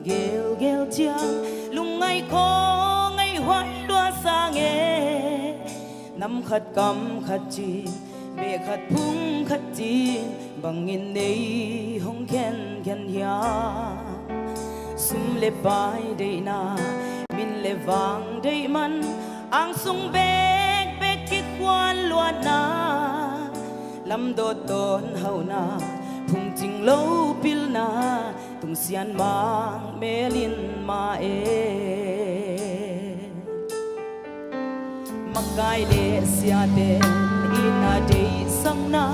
gel gel chiang lung ngày khó ngày hoài loa sang nghe nắm khát cầm khát chi bề khát phung khát chi bằng nghìn đây hong khen khen ya sum le bai đây na min le vang đây man ang sung bek bek kit quan loa na lam do ton hau na phung ching lâu pil na tung sian mang melin ma makai le sia ten ina day sang na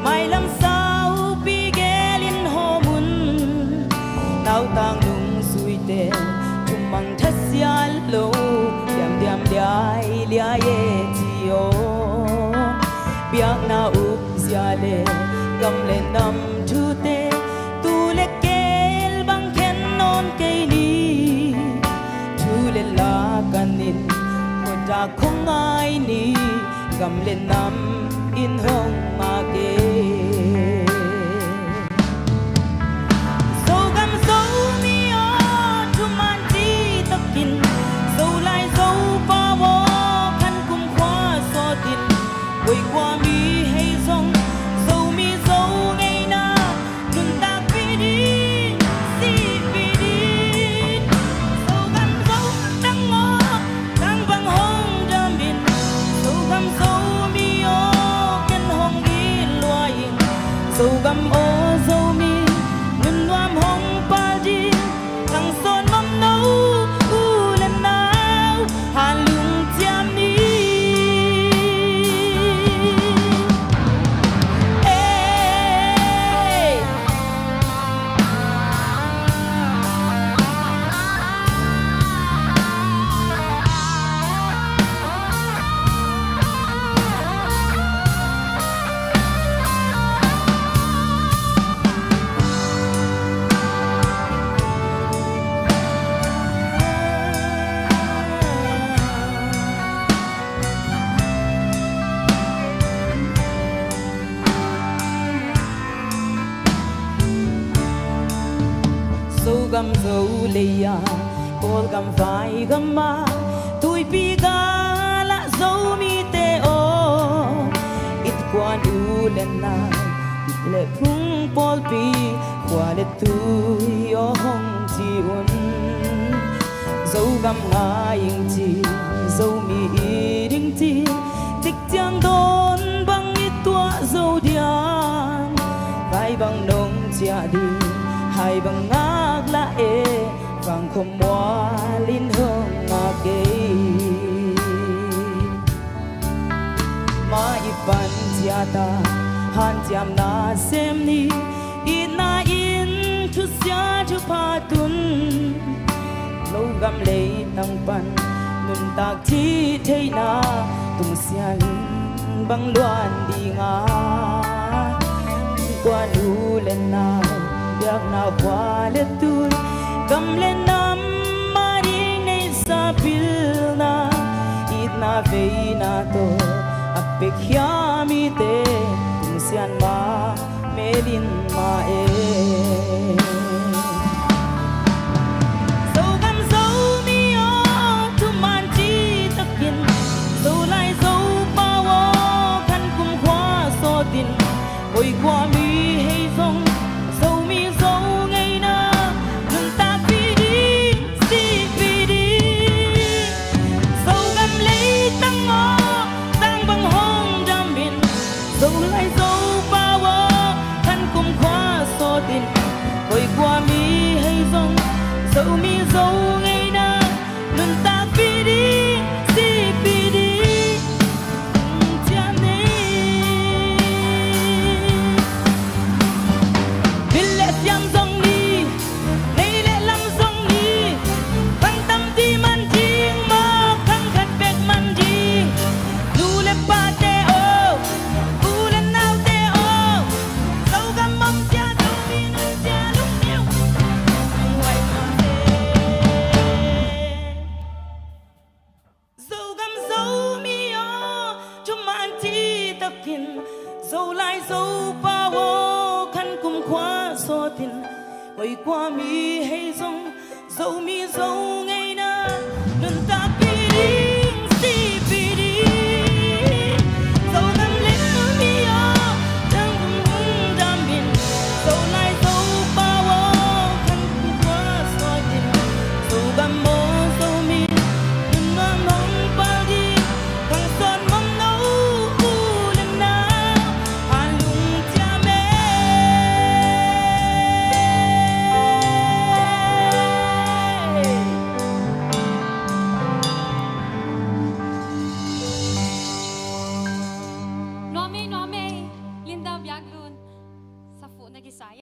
mai lam sao pi gelin homun nau tang nung sui te chung mang thas sia lo diam diam dai lia ye tio biak na up sia le gam le nam thu te tu le kanin koda khong ai ni gam le nam in hong ma ke so gam so mi o tu man ti takin so lai so pa wo khan kum khwa so tin koi kwa mi hay song so mi so ngai na nun ta pi di si pi di so gam so tang mo dâu găm ô dâu mi ngân loam hong pa di thằng son mắm nấu u lần nào hà lung tiam đi dâu găm dâu lê ya bol găm vai găm ma tui pi ga la dâu mi te o it quan u len na it le phung bol pi qua le tui o hong chi un dâu găm nga ying chi dâu mi ding chi tik tiang don bang it tua dâu dian vai bang nong chia đi hai bằng ngác la vàng không mua linh hương mà kê ma ipan tiata han tiam na sem ni ina in thu sia thu pa tun lâu gam lei tang pan nun tak chi thei na tung sian bang luan đi nga quan u lên na yak na qua le tu gam le nam mari nei sa pil na it na ve na to apek ya mi te tung sian ma melin ma so gam so mi o tu man chi takin so lai so pa wo khan kum khwa so tin oi kwa mi hay song dâu lai dâu pa wo khan kum khwa so tin koi kin dâu lai dâu pa wo khăn cùng khóa so tin quay qua mi hay rong dâu mi dâu ngày na đơn ta piring si piring dâu ngắm lên mi yo đang vùng đam min dâu lai dâu pa wo khăn cùng khóa so tin dâu gam mo dâu mi đơn na mong pa đi khang son mong nấu u lần na hà lung cha mẹ Nome, Linda Biaglun, sa phụ na gisaya.